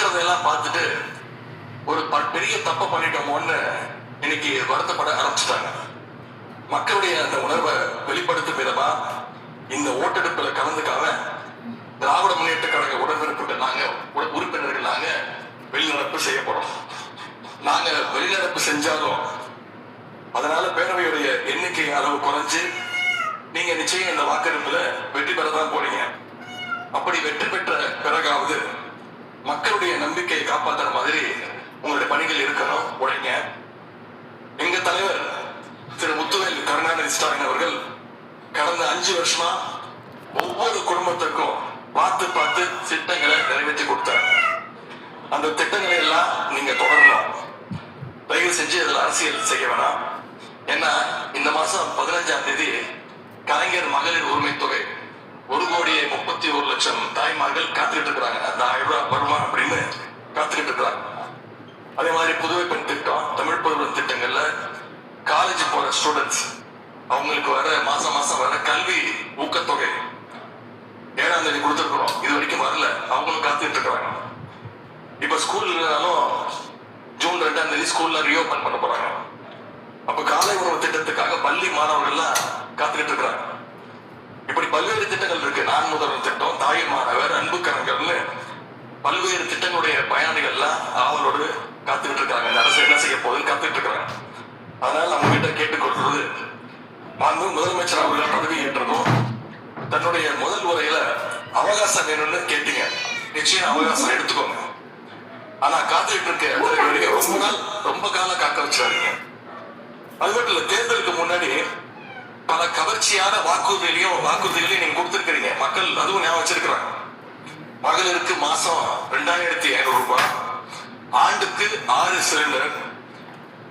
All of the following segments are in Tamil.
நடக்கிறதெல்லாம் பார்த்துட்டு ஒரு பெரிய தப்ப பண்ணிட்டோமோன்னு இன்னைக்கு வருத்தப்பட ஆரம்பிச்சுட்டாங்க. மக்களுடைய அந்த உணர்வை வெளிப்படுத்தும் விதமா இந்த ஓட்டெடுப்புல கலந்துக்காம திராவிட முன்னேற்ற கழக உறுப்பினர்கள் நாங்க வெளிநடப்பு செய்ய போறோம். நாங்க வெளிநடப்பு செஞ்சாலும் அதனால பேரவையுடைய எண்ணிக்கை அளவு குறைஞ்சு நீங்க நிச்சயம் இந்த வாக்கெடுப்புல வெற்றி பெறதான் போறீங்க. அப்படி வெற்றி பெற்ற பிறகாவது மக்களுடைய நம்பிக்கையை காப்பாற்றுற மாதிரி உங்களுடைய பணிகள் இருக்கணும், உழைங்க. எங்க தலைவர் திரு முத்துவேல் கருணாநிதி ஸ்டாலின் அவர்கள் கடந்த 5 வருஷமா ஒவ்வொரு குடும்பத்துக்கும் பார்த்து பார்த்து திட்டங்களை நிறைவேற்றி கொடுத்தார். அந்த திட்டங்களை எல்லாம் நீங்க தொடரணும். தயவு செஞ்சு இதுல அரசியல் செய்ய வேணாம். ஏன்னா இந்த மாசம் 15ஆம் தேதி கலைஞர் மகளிர் உரிமை தொகை 1,31,00,000 தாய்மார்கள் காத்துக்கிட்டு இருக்கிறாங்க. அந்த 1000 ரூபாய் வருமா அப்படின்னு காத்துக்கிட்டு இருக்கிறாங்க. அதே மாதிரி புதுவை பெண் திட்டம், தமிழ் புதுவன் திட்டங்கள்ல காலேஜ் போற ஸ்டூடெண்ட்ஸ் அவங்களுக்கு வர மாசம் வர கல்வி ஊக்கத்தொகை 7ஆம் தேதி கொடுத்துருக்கிறோம். இது வரைக்கும் வரல, அவங்களும் காத்துக்கிட்டு இருக்கிறாங்க. இப்ப ஸ்கூல் இருந்தாலும் ஜூன் 2ஆம் தேதி ஸ்கூல்ல ரீஓபன் பண்ண போறாங்க. அப்ப காலை உணவு திட்டத்துக்காக பள்ளி மாணவர்கள்லாம் காத்துக்கிட்டு இருக்கிறாங்க. இப்படி பல்வேறு திட்டங்கள் இருக்கு. நான் முதல்வர் திட்டம், தாய் மாணவர், அன்பு கரங்கள்னு பல்வேறு திட்டங்களுடைய பயனாளிகள்லாம் ஆவலோடு காத்துக்கிட்டு இருக்காங்க. இந்த அரசு என்ன செய்ய போகுதுன்னு காத்துக்கிட்டு இருக்கிறாங்க. அதனால நம்ம கிட்ட கேட்டுக்கொள்றது, மாண்பு முதலமைச்சர் அவர்கள் பதவி ஏற்றதும் தன்னுடைய முதல் உரையில அவகாசம் வேணும்னு கேட்டீங்க. நிச்சயம் அவகாசம் எடுத்துக்கோங்க. ஆனா காத்துக்கிட்டு இருக்க ரொம்ப காலம் காக்க வச்சாருங்க. அது மட்டும் இல்ல, தேர்தலுக்கு முன்னாடி பல கவர்ச்சியான வாக்குறுதிகளையும் நீங்க கொடுத்திருக்கிறீங்க. மக்கள் அதுவும் ஞாபகம் வச்சிருக்கிறாங்க. மகளிருக்கு மாசம் 2,500 ரூபாய், ஆண்டுக்கு 6 சிலிண்டர்,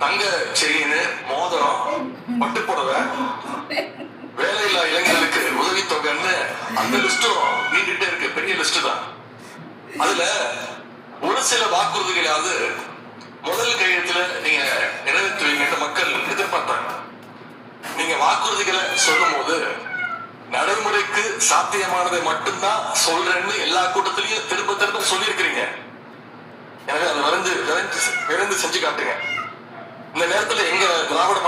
தங்க செயின், மோதிரம், பட்டுப்புடவை, வேலையில்லா இளைஞர்களுக்கு உதவித்தொகைன்னு அந்த லிஸ்டும் நீண்டுட்டே இருக்கு. பெரிய லிஸ்ட் தான். அதுல ஒரு சில வாக்குறுதிகளாவது முதல் கையெழுத்துல நீங்க நிறைவேற்றுவீங்க மக்கள் எதிர்பார்த்தாங்க. நீங்க வாக்குறுதிகளை சொல்லும் போது நடைமுறைக்கு சாத்தியமானதை மட்டும்தான் சொல்றேன்னு எல்லா கூட்டத்திலையும் திரும்ப சொல்லியிருக்கிறீங்க. எனவே அதை விரைந்து செஞ்சு காட்டுங்க. இந்த நேரத்துல எங்க திராவிட